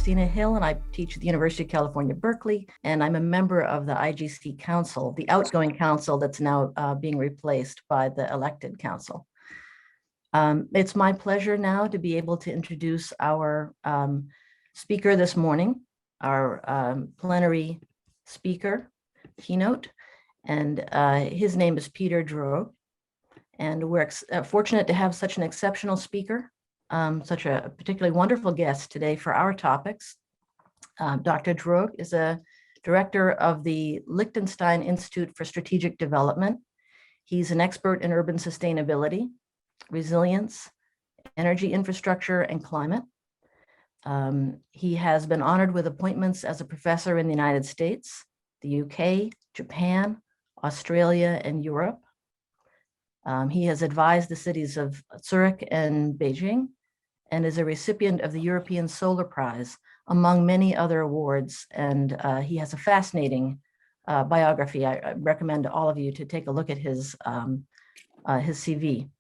Christina Hill, and I teach at the University of California, Berkeley, and I'm a member of the IGC Council, the outgoing council that's now being replaced by the elected council. It's my pleasure now to be able to introduce our speaker this morning, our plenary speaker, Keynote, and his name is Peter Droog. And we're fortunate to have such an exceptional speaker, such a particularly wonderful guest today for our topics. Dr. Droog is a director of the Liechtenstein Institute for Strategic Development. He's an expert in urban sustainability, resilience, energy infrastructure, and climate. He has been honored with appointments as a professor in the United States, the UK, Japan, Australia, and Europe. He has advised the cities of Zurich and Beijing and is a recipient of the European Solar Prize, among many other awards. And he has a fascinating biography. I recommend to all of you to take a look at his CV.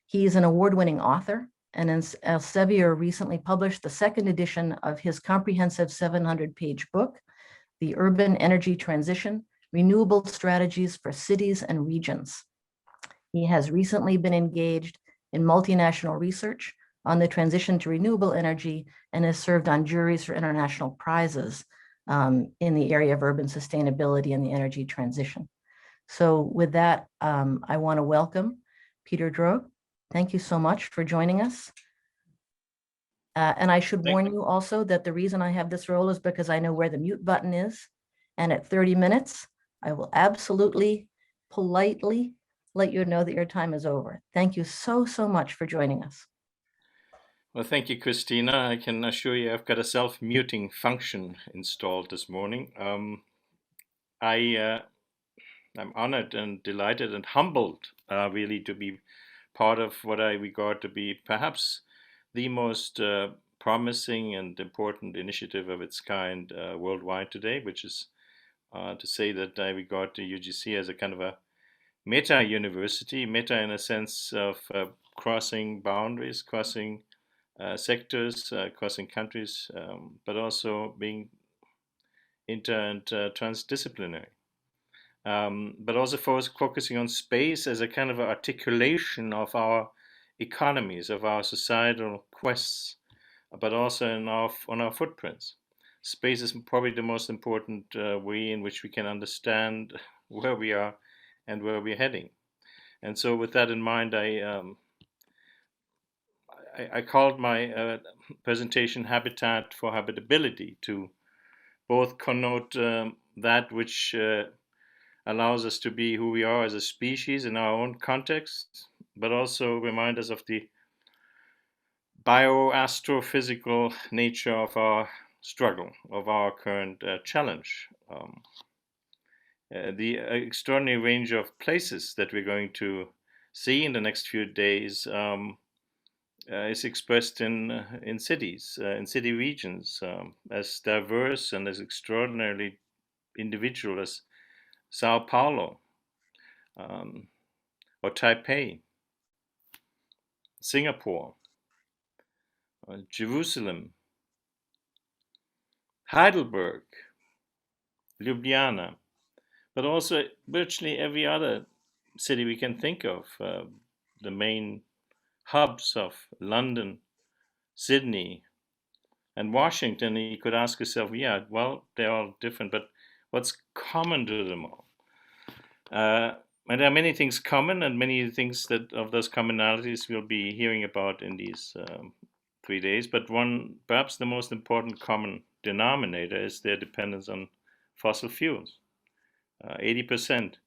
He's an award-winning author, and Elsevier recently published the second edition of his comprehensive 700-page book, The Urban Energy Transition: Renewable Strategies for Cities and Regions. He has recently been engaged in multinational research on the transition to renewable energy and has served on juries for international prizes in the area of urban sustainability and the energy transition. So with that, I want to welcome Peter Droog. Thank you so much for joining us. And I should warn you also that the reason I have this role is because I know where the mute button is. And at 30 minutes, I will absolutely politely let you know that your time is over. Thank you so much for joining us. Well, thank you, Christina. I can assure you I've got a self-muting function installed this morning. I'm honored and delighted and humbled, really, to be part of what I regard to be perhaps the most promising and important initiative of its kind worldwide today, which is to say that I regard the UGC as a kind of a meta-university, meta in a sense of crossing boundaries, crossing sectors, crossing countries, but also being inter and transdisciplinary. But also focusing on space as a kind of articulation of our economies, of our societal quests, but also on our footprints. Space is probably the most important way in which we can understand where we are and where we're heading. And so with that in mind, I called my presentation Habitat for Habitability to both connote that which allows us to be who we are as a species in our own context, but also remind us of the bioastrophysical nature of our struggle, of our current challenge. The extraordinary range of places that we're going to see in the next few days is expressed in cities, in city regions, as diverse and as extraordinarily individual as Sao Paulo or Taipei, Singapore, Jerusalem, Heidelberg, Ljubljana, but also virtually every other city we can think of, the main hubs of London, Sydney, and Washington. You could ask yourself, yeah, well, they're all different, but what's common to them all? And there are many things common, and many things that of those commonalities we'll be hearing about in these 3 days. But one, perhaps the most important common denominator, is their dependence on fossil fuels. 80%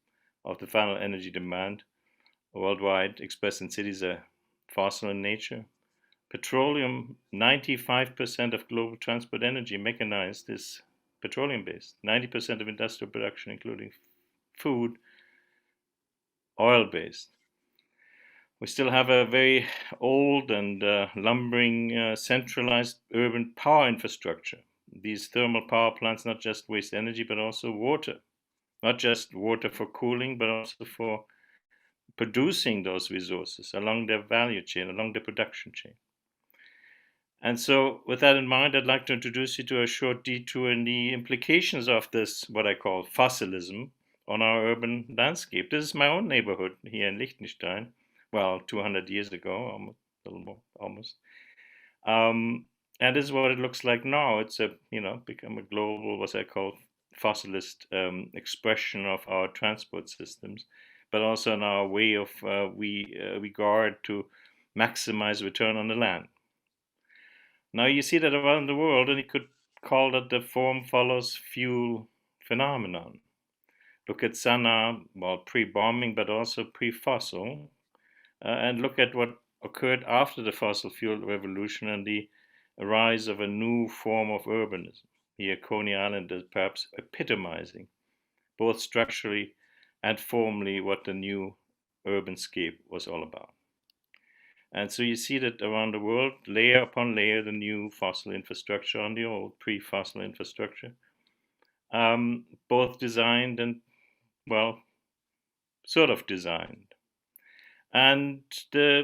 of the final energy demand worldwide, expressed in cities, are fossil in nature. Petroleum, 95% of global transport energy mechanized is petroleum-based. 90% of industrial production, including food, oil-based. We still have a very old and lumbering centralized urban power infrastructure. These thermal power plants not just waste energy, but also water. Not just water for cooling, but also for producing those resources along their value chain, along the production chain. And so, with that in mind, I'd like to introduce you to a short detour in the implications of this, what I call fossilism, on our urban landscape. This is my own neighborhood here in Liechtenstein, well, 200 years ago, almost, a little more, almost. And this is what it looks like now. It's become a global, what I call fossilist expression of our transport systems, but also in our way of we regard to maximize return on the land. Now you see that around the world, and you could call that the form follows fuel phenomenon. Look at Sanaa, well, pre-bombing, but also pre-fossil, and look at what occurred after the fossil fuel revolution and the rise of a new form of urbanism. Here, Coney Island is perhaps epitomizing, both structurally and formally, what the new urban scape was all about. And so you see that around the world, layer upon layer, the new fossil infrastructure on the old pre-fossil infrastructure, both designed and, well, sort of designed. And the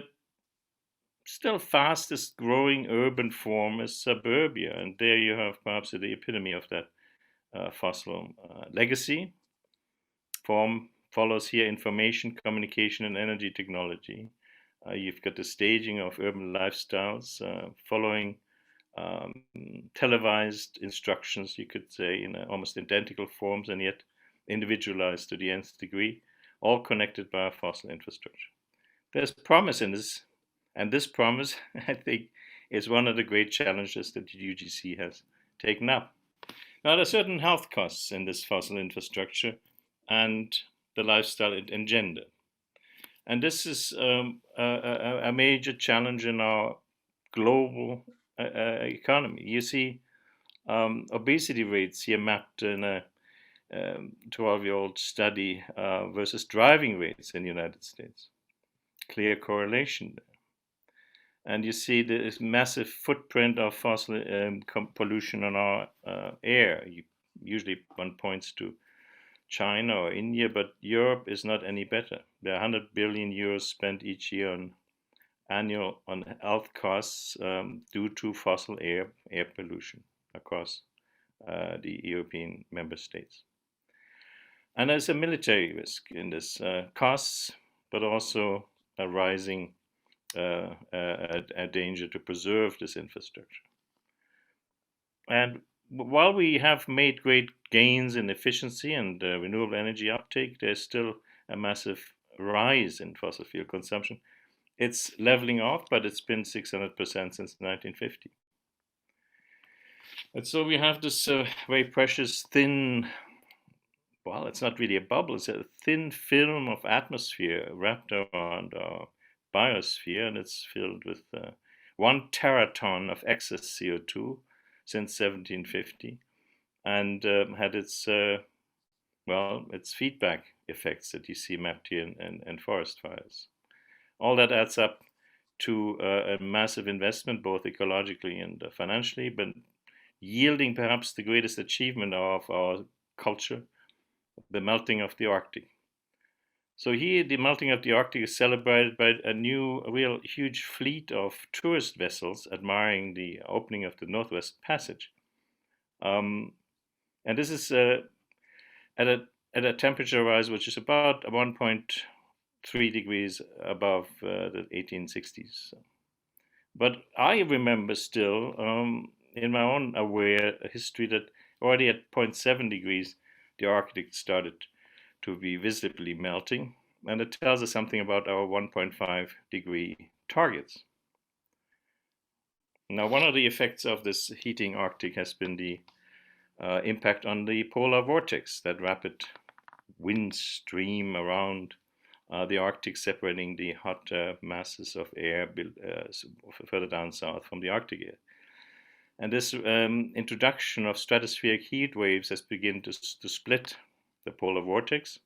still fastest growing urban form is suburbia. And there you have perhaps the epitome of that fossil legacy. Form follows here information, communication, and energy technology. You've got the staging of urban lifestyles following televised instructions, you could say, in almost identical forms and yet individualized to the nth degree, all connected by a fossil infrastructure. There's promise in this, and this promise, I think, is one of the great challenges that the UGC has taken up. Now, there are certain health costs in this fossil infrastructure and the lifestyle it engendered. And this is a major challenge in our global economy. You see obesity rates here mapped in a 12-year-old study versus driving rates in the United States. Clear correlation there. And you see this massive footprint of fossil pollution on our air. Usually one points to China or India, but Europe is not any better. There are 100 billion euros spent each year on health costs due to fossil air pollution across the European member states. And there's a military risk in this costs, but also a rising a danger to preserve this infrastructure. And while we have made great gains in efficiency and renewable energy uptake, there's still a massive rise in fossil fuel consumption. It's leveling off, but it's been 600% since 1950. And so we have this very precious thin, well, it's not really a bubble, it's a thin film of atmosphere wrapped around our biosphere, and it's filled with 1 teraton of excess CO2 since 1750, and had its its feedback effects that you see mapped here in forest fires. All that adds up to a massive investment, both ecologically and financially, but yielding perhaps the greatest achievement of our culture, the melting of the Arctic. So here, the melting of the Arctic is celebrated by a real huge fleet of tourist vessels admiring the opening of the Northwest Passage. And this is at a temperature rise which is about 1.3 degrees above the 1860s. But I remember still, in my own aware history, that already at 0.7 degrees, the Arctic started to be visibly melting, and it tells us something about our 1.5 degree targets. Now, one of the effects of this heating Arctic has been the impact on the polar vortex, that rapid wind stream around the Arctic, separating the hot masses of air further down south from the Arctic air. And this introduction of stratospheric heat waves has begun to split the polar vortex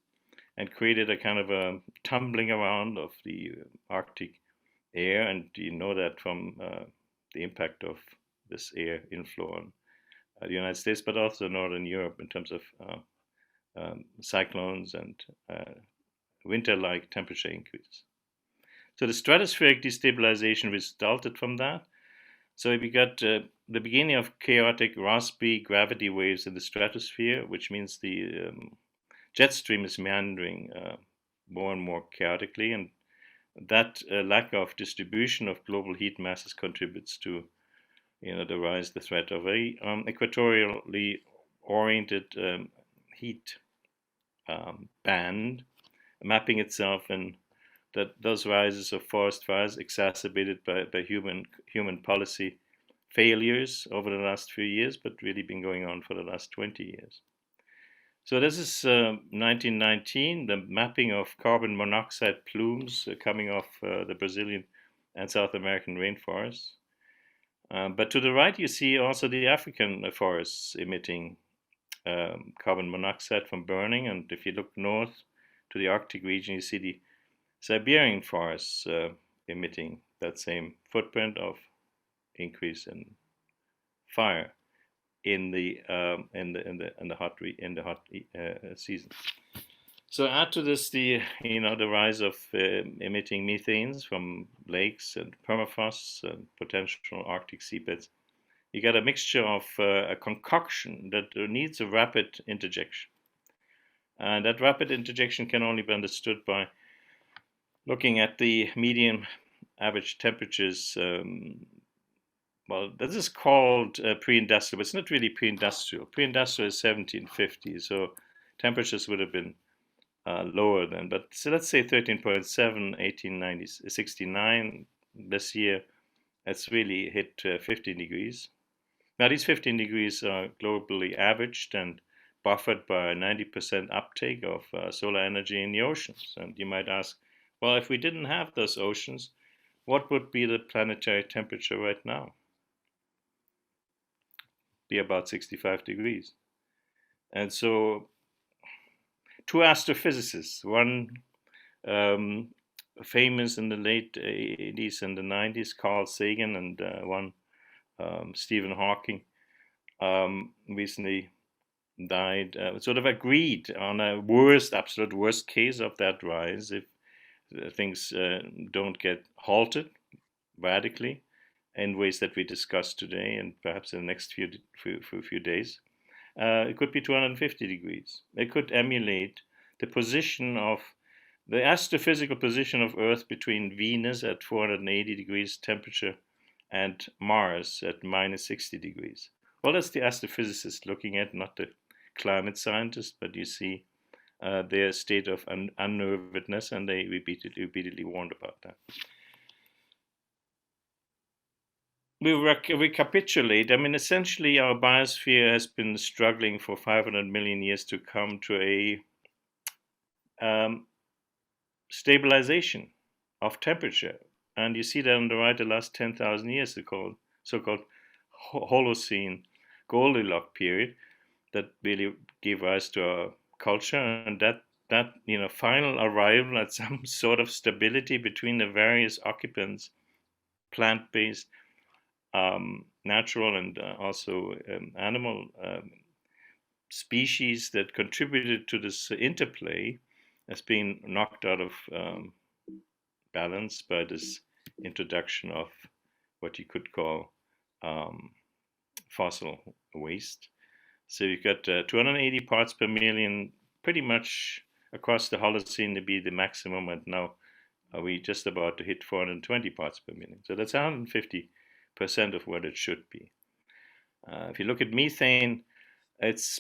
and created a kind of a tumbling around of the Arctic air. And you know that from the impact of this air inflow on the United States, but also Northern Europe in terms of cyclones and winter-like temperature increases. So the stratospheric destabilization resulted from that. So we got the beginning of chaotic Rossby gravity waves in the stratosphere, which means the jet stream is meandering more and more chaotically, and that lack of distribution of global heat masses contributes to the rise, the threat of a equatorially oriented heat band mapping itself in that those rises of forest fires exacerbated by human policy failures over the last few years, but really been going on for the last 20 years. So this is 1919, the mapping of carbon monoxide plumes coming off the Brazilian and South American rainforests. But to the right, you see also the African forests emitting carbon monoxide from burning. And if you look north to the Arctic region, you see the Siberian forests emitting that same footprint of increase in fire in the hot season. So add to this the the rise of emitting methanes from lakes and permafrosts and potential Arctic seabeds. You get a mixture of a concoction that needs a rapid interjection, and that rapid interjection can only be understood by looking at the median average temperatures. Well, this is called pre-industrial, but it's not really pre-industrial. Pre-industrial is 1750, so temperatures would have been lower then. But so let's say 13.7, 1869. This year, it's really hit 15 degrees. Now, these 15 degrees are globally averaged and buffered by 90% uptake of solar energy in the oceans. And you might ask, well, if we didn't have those oceans, what would be the planetary temperature right now? Be about 65 degrees. And so, two astrophysicists, one famous in the late 80s and the 90s, Carl Sagan, and one Stephen Hawking, recently died, sort of agreed on a absolute worst case of that rise if things don't get halted radically in ways that we discussed today and perhaps in the next few days. It could be 250 degrees. It could emulate the position of the astrophysical position of Earth between Venus at 480 degrees temperature and Mars at minus 60 degrees. Well, that's the astrophysicist looking at, not the climate scientist, but you see their state of unnervedness, and they repeatedly warned about that. We recapitulate. I mean, essentially, our biosphere has been struggling for 500 million years to come to a stabilization of temperature. And you see that on the right, the last 10,000 years, the so-called Holocene Goldilocks period that really gave rise to our culture, and that final arrival at some sort of stability between the various occupants, plant-based, natural, and also animal species that contributed to this interplay has been knocked out of balance by this introduction of what you could call fossil waste. So you've got 280 parts per million pretty much across the Holocene to be the maximum, and now we just about to hit 420 parts per million. So that's 150% of what it should be. If you look at methane, it's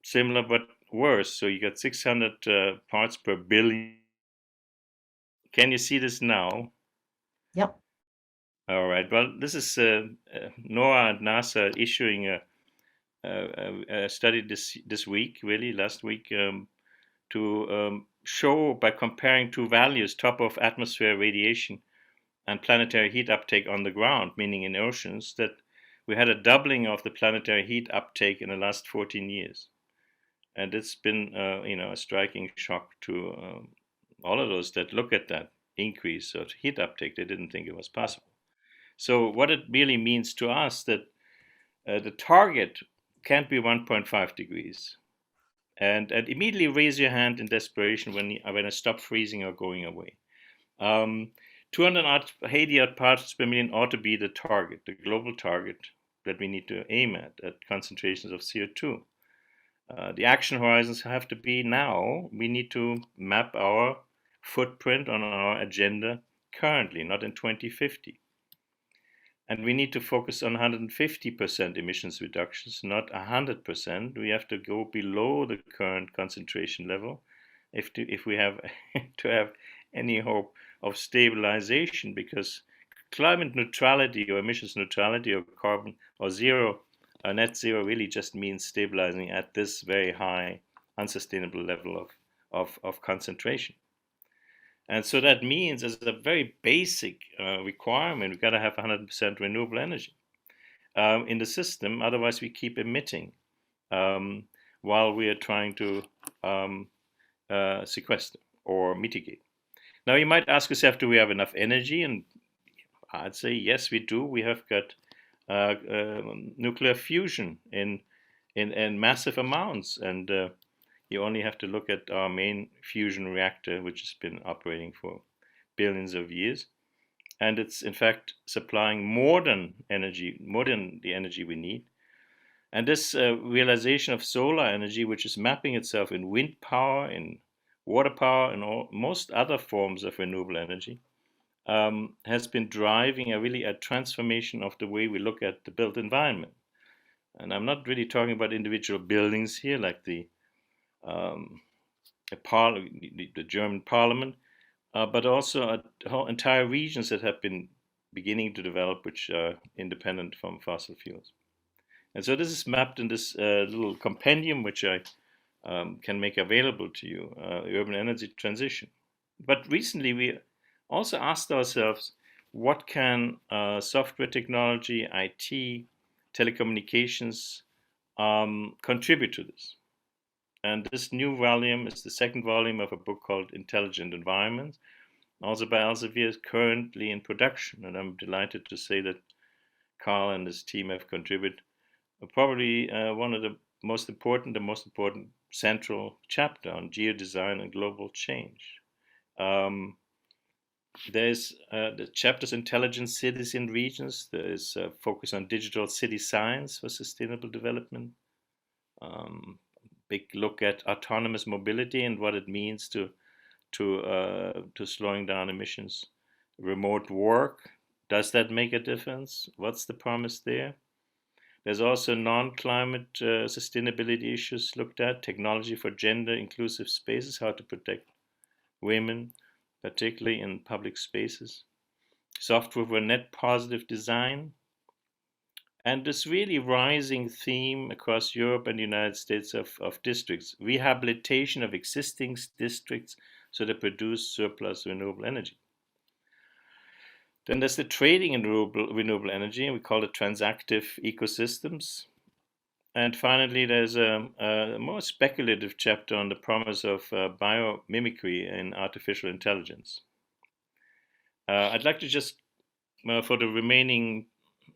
similar but worse. So you got 600 parts per billion. Can you see this now? Yep. All right. Well, this is NOAA and NASA issuing a study this week, really last week, to show by comparing two values, top of atmosphere radiation and planetary heat uptake on the ground, meaning in oceans, that we had a doubling of the planetary heat uptake in the last 14 years. And it's been, a striking shock to all of those that look at that increase of heat uptake. They didn't think it was possible. So what it really means to us that the target can't be 1.5 degrees. And immediately raise your hand in desperation when I stop freezing or going away. 280 odd parts per million ought to be the target, the global target that we need to aim at concentrations of CO2. The action horizons have to be now. We need to map our footprint on our agenda currently, not in 2050. And we need to focus on 150% emissions reductions, not 100%. We have to go below the current concentration level if we have to have any hope of stabilization, because climate neutrality or emissions neutrality or carbon or zero, net zero really just means stabilizing at this very high, unsustainable level of concentration. And so that means, as a very basic requirement, we've got to have 100% renewable energy in the system. Otherwise, we keep emitting while we are trying to sequester or mitigate. Now, you might ask yourself, do we have enough energy? And I'd say, yes, we do. We have got nuclear fusion in massive amounts. And you only have to look at our main fusion reactor, which has been operating for billions of years. And it's, in fact, supplying more than the energy we need. And this realization of solar energy, which is mapping itself in wind power, in water power, and most other forms of renewable energy, has been driving a transformation of the way we look at the built environment. And I'm not really talking about individual buildings here, like the German parliament, but also entire regions that have been beginning to develop, which are independent from fossil fuels. And so this is mapped in this little compendium, which I can make available to you, Urban Energy Transition. But recently we also asked ourselves, what can software technology, IT, telecommunications contribute to this? And this new volume is the second volume of a book called Intelligent Environments, also by Elsevier, is currently in production. And I'm delighted to say that Carl and his team have contributed probably one of the most important central chapter on geodesign and global change. There's the chapters Intelligent Cities in Regions. There is a focus on digital city science for sustainable development. Big look at autonomous mobility and what it means to slowing down emissions. Remote work, does that make a difference? What's the promise there? There's also non-climate sustainability issues looked at, technology for gender inclusive spaces, how to protect women, particularly in public spaces, software for net positive design, and this really rising theme across Europe and the United States of districts, rehabilitation of existing districts so they produce surplus renewable energy. Then there's the trading in renewable energy, and we call it transactive ecosystems. And finally, there's a more speculative chapter on the promise of biomimicry in artificial intelligence. I'd like to just, for the remaining,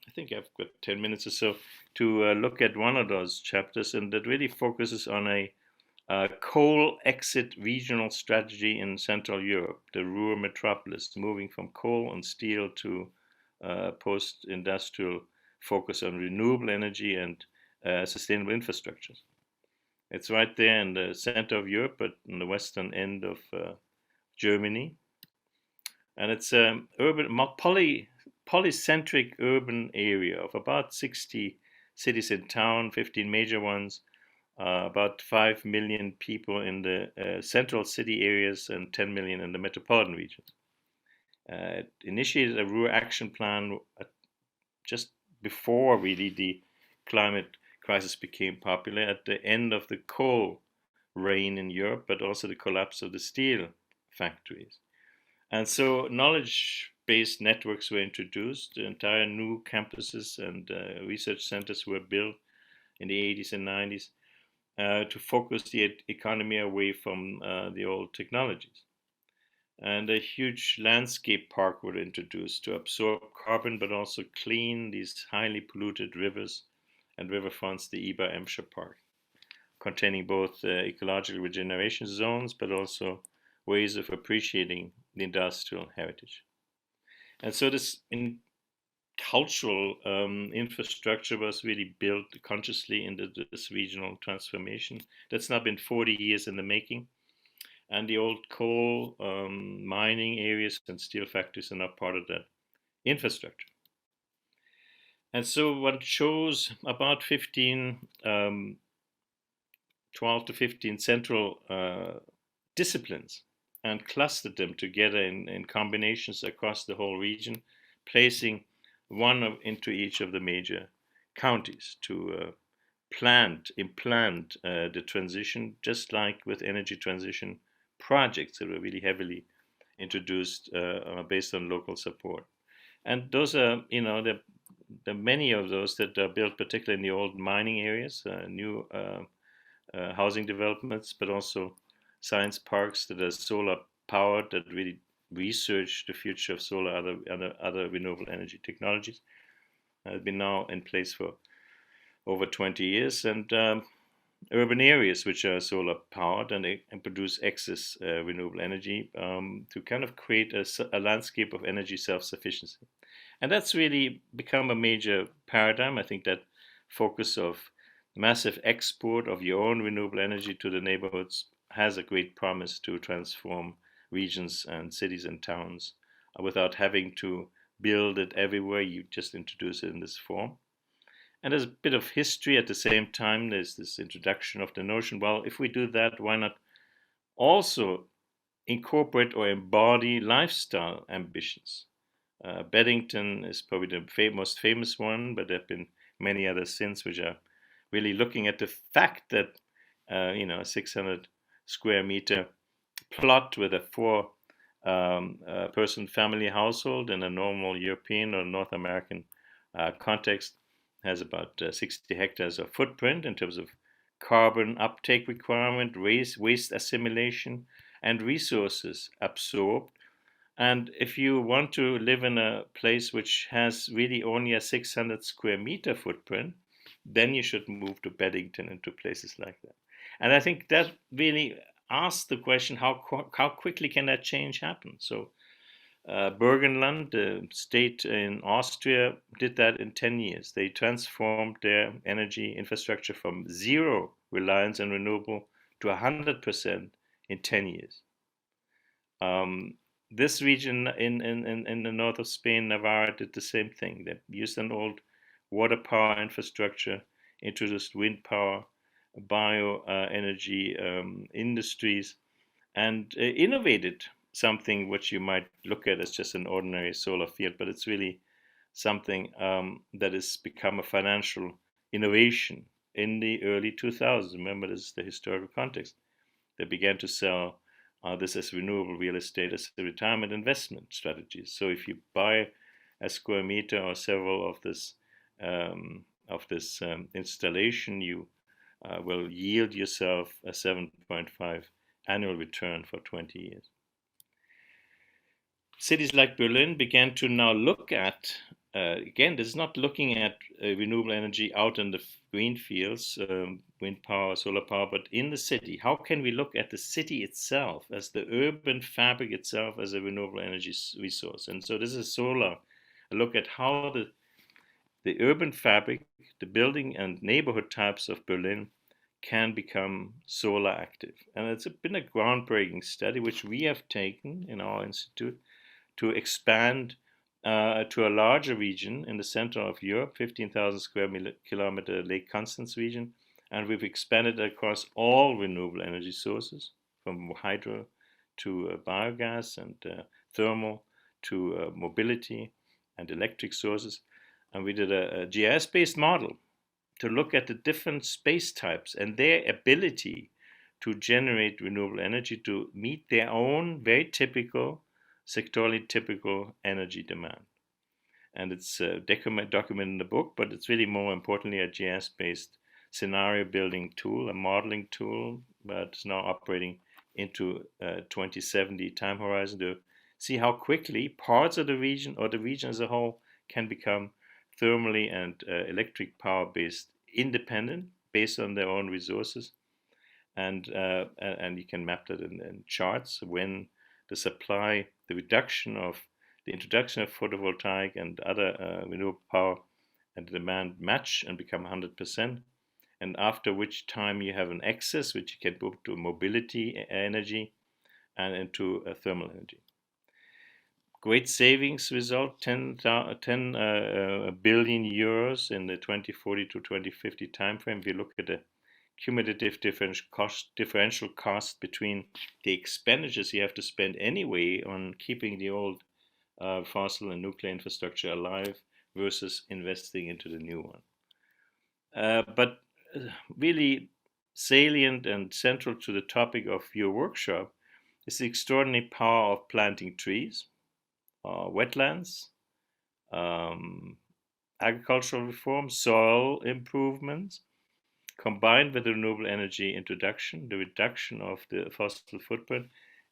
I think I've got 10 minutes or so, to look at one of those chapters, and that really focuses on a coal exit regional strategy in Central Europe, the Ruhr metropolis, moving from coal and steel to post-industrial focus on renewable energy and sustainable infrastructures. It's right there in the center of Europe, but in the western end of Germany. And it's an urban, polycentric urban area of about 60 cities in town, 15 major ones, about 5 million people in the central city areas and 10 million in the metropolitan regions. It initiated a Ruhr action plan just before really the climate crisis became popular, at the end of the coal reign in Europe, but also the collapse of the steel factories. And so knowledge-based networks were introduced, entire new campuses and research centers were built in the 80s and 90s to focus the economy away from the old technologies. And a huge landscape park was introduced to absorb carbon, but also clean these highly polluted rivers and riverfronts, the Eber-Emscher Park, containing both ecological regeneration zones, but also ways of appreciating the industrial heritage. And so this cultural infrastructure was really built consciously into this regional transformation. That's now been 40 years in the making. And the old coal mining areas and steel factories are now part of that infrastructure. And so one chose about 12 to 15 central disciplines and clustered them together in combinations across the whole region, placing into each of the major counties to implant the transition, just like with energy transition projects that were really heavily introduced based on local support. And those are, the many of those that are built, particularly in the old mining areas, new housing developments, but also science parks that are solar powered that really research the future of solar, other renewable energy technologies. Have been now in place for over 20 years, and urban areas which are solar powered and produce excess renewable energy to kind of create a landscape of energy self sufficiency. And that's really become a major paradigm. I think that focus of massive export of your own renewable energy to the neighborhoods has a great promise to transform regions and cities and towns without having to build it everywhere. You just introduce it in this form. And there's a bit of history at the same time. There's this introduction of the notion, well, if we do that, why not also incorporate or embody lifestyle ambitions? Beddington is probably the most famous one, but there have been many others since, which are really looking at the fact that a 600 square meter plot with a four-person family household in a normal European or North American context has about 60 hectares of footprint in terms of carbon uptake requirement, waste assimilation, and resources absorbed. And if you want to live in a place which has really only a 600 square meter footprint, then you should move to Beddington and to places like that. And I think that really asks the question, how quickly can that change happen? So Burgenland, the state in Austria, did that in 10 years. They transformed their energy infrastructure from zero reliance on renewable to 100% in 10 years. This region in the north of Spain, Navarra, did the same thing. They used an old water power infrastructure, introduced wind power, bioenergy industries, and innovated something which you might look at as just an ordinary solar field, but it's really something that has become a financial innovation in the early 2000s. Remember, this is the historical context. They began to sell this as renewable real estate as a retirement investment strategy. So if you buy a square meter or several of this installation, you will yield yourself a 7.5 annual return for 20 years. Cities like Berlin began to now look at, again, this is not looking at renewable energy out in the green fields, wind power, solar power, but in the city. How can we look at the city itself as the urban fabric itself as a renewable energy resource? And so this is solar, a look at how the urban fabric, the building and neighborhood types of Berlin can become solar active. And it's been a groundbreaking study which we have taken in our institute to expand to a larger region in the center of Europe, 15,000 square kilometer Lake Constance region. And we've expanded across all renewable energy sources, from hydro to biogas and thermal to mobility and electric sources. And we did a GIS-based model to look at the different space types and their ability to generate renewable energy to meet their own very typical, sectorally typical energy demand. And it's documented in the book, but it's really more importantly a GIS-based scenario building tool, a modeling tool, but it's now operating into 2070 time horizon to see how quickly parts of the region or the region as a whole can become thermally and electric power based independent based on their own resources. And you can map that in charts when the reduction of the introduction of photovoltaic and other renewable power and the demand match and become 100%, and after which time you have an excess which you can put to mobility energy and into thermal energy. Great savings result, 10 billion euros in the 2040 to 2050 timeframe. If you look at the cumulative differential cost between the expenditures you have to spend anyway on keeping the old fossil and nuclear infrastructure alive versus investing into the new one. But really salient and central to the topic of your workshop is the extraordinary power of planting trees, wetlands, agricultural reform, soil improvements, combined with renewable energy introduction, the reduction of the fossil footprint,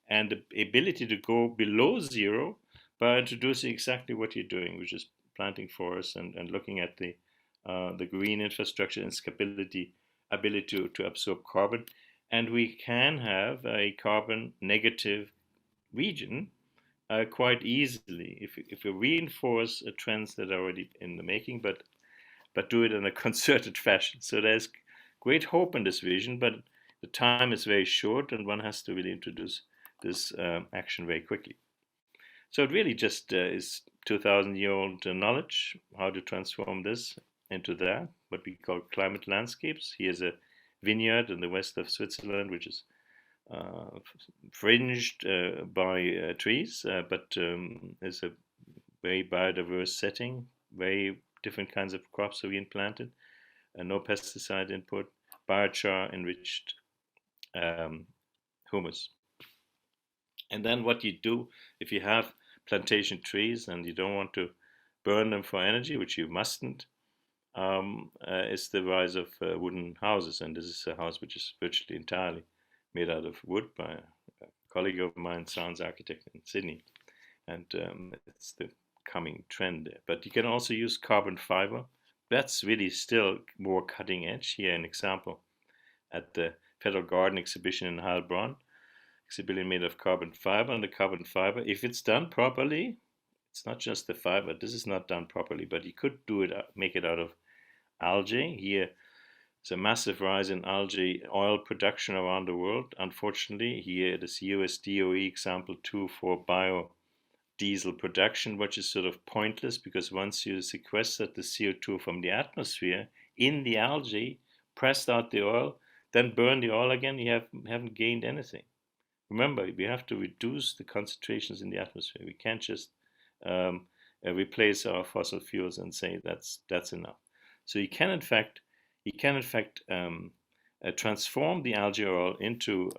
and the ability to go below zero by introducing exactly what you're doing, which is planting forests and looking at the green infrastructure and ability to absorb carbon. And we can have a carbon negative region quite easily if we reinforce trends that are already in the making, but do it in a concerted fashion. So there's great hope in this vision, but the time is very short, and one has to really introduce this action very quickly. So it really just is 2,000-year-old knowledge, how to transform this into that, what we call climate landscapes. Here's a vineyard in the west of Switzerland, which is fringed by trees, but is a very biodiverse setting, very different kinds of crops are being planted, no pesticide input, biochar enriched humus. And then what you do if you have plantation trees and you don't want to burn them for energy, which you mustn't, is the rise of wooden houses. And this is a house which is virtually entirely made out of wood by a colleague of mine, sounds architect in Sydney. And it's the coming trend there. But you can also use carbon fiber. That's really still more cutting edge. Here an example at the Federal Garden exhibition in Heilbronn, exhibition made of carbon fiber. And the carbon fiber, if it's done properly, it's not just the fiber. This is not done properly, but you could do it, make it out of algae. Here, it's a massive rise in algae oil production around the world. Unfortunately, here this US DOE example 2 for biodiesel production, which is sort of pointless because once you sequester the CO2 from the atmosphere in the algae, pressed out the oil, then burn the oil again, you haven't gained anything. Remember, we have to reduce the concentrations in the atmosphere. We can't just replace our fossil fuels and say that's enough. So you can in fact transform the algae oil into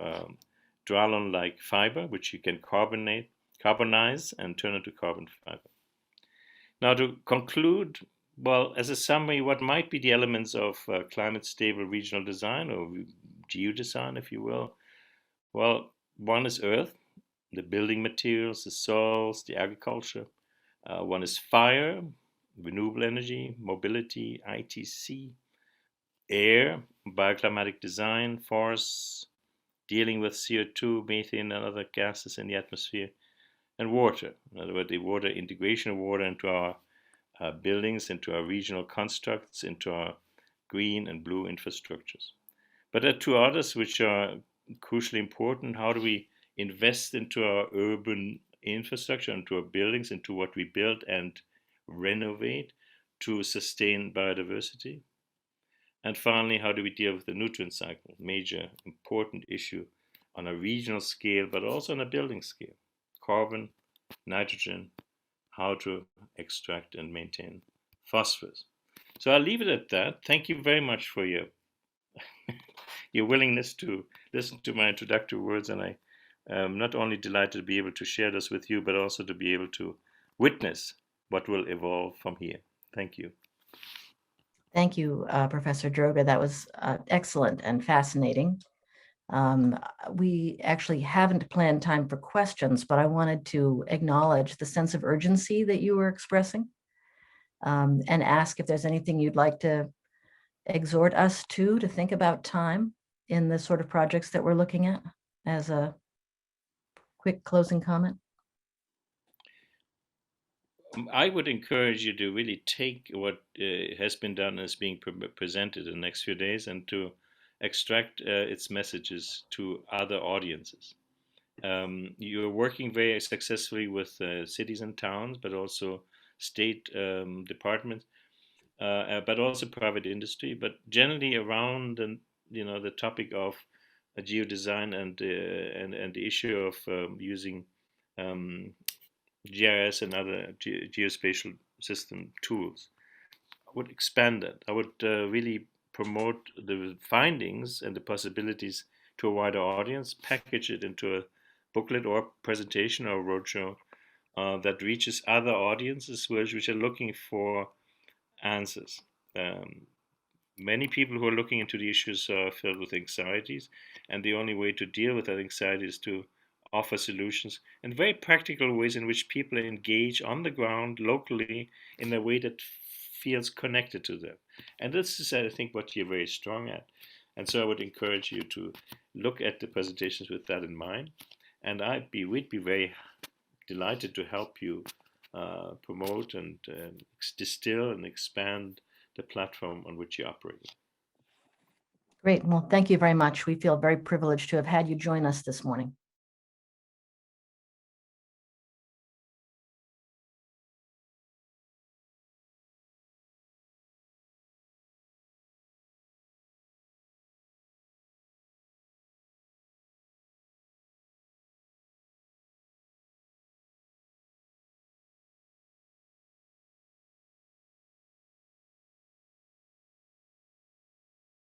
Dralon-like fiber, which you can carbonize and turn into carbon fiber. Now to conclude, well, as a summary, what might be the elements of climate stable regional design or geodesign, if you will? Well, one is earth, the building materials, the soils, the agriculture. One is fire, renewable energy, mobility, ITC, air, bioclimatic design, forests, dealing with CO2, methane, and other gases in the atmosphere, and water. In other words, the water integration of water into our buildings, into our regional constructs, into our green and blue infrastructures. But there are two others which are crucially important. How do we invest into our urban infrastructure, into our buildings, into what we build and renovate to sustain biodiversity? And finally, how do we deal with the nutrient cycle? Major important issue on a regional scale, but also on a building scale. Carbon, nitrogen, how to extract and maintain phosphorus. So I'll leave it at that. Thank you very much for your willingness to listen to my introductory words, and I am not only delighted to be able to share this with you, but also to be able to witness what will evolve from here. Thank you. Thank you, Professor Droga. That was excellent and fascinating. We actually haven't planned time for questions, but I wanted to acknowledge the sense of urgency that you were expressing and ask if there's anything you'd like to exhort us to think about time in the sort of projects that we're looking at as a quick closing comment. I would encourage you to really take what has been done as being presented in the next few days and to extract its messages to other audiences. You're working very successfully with cities and towns, but also state departments, but also private industry. But generally around the topic of geodesign and the issue of using um, GIS and other geospatial system tools. I would expand that. I would really promote the findings and the possibilities to a wider audience, package it into a booklet or presentation or roadshow that reaches other audiences which are looking for answers. Um, Many people who are looking into the issues are filled with anxieties, and the only way to deal with that anxiety is to offer solutions and very practical ways in which people engage on the ground locally in a way that feels connected to them. And this is, I think, what you're very strong at. And so I would encourage you to look at the presentations with that in mind. And we'd be very delighted to help you promote and distill and expand the platform on which you operate. Great. Well, thank you very much. We feel very privileged to have had you join us this morning.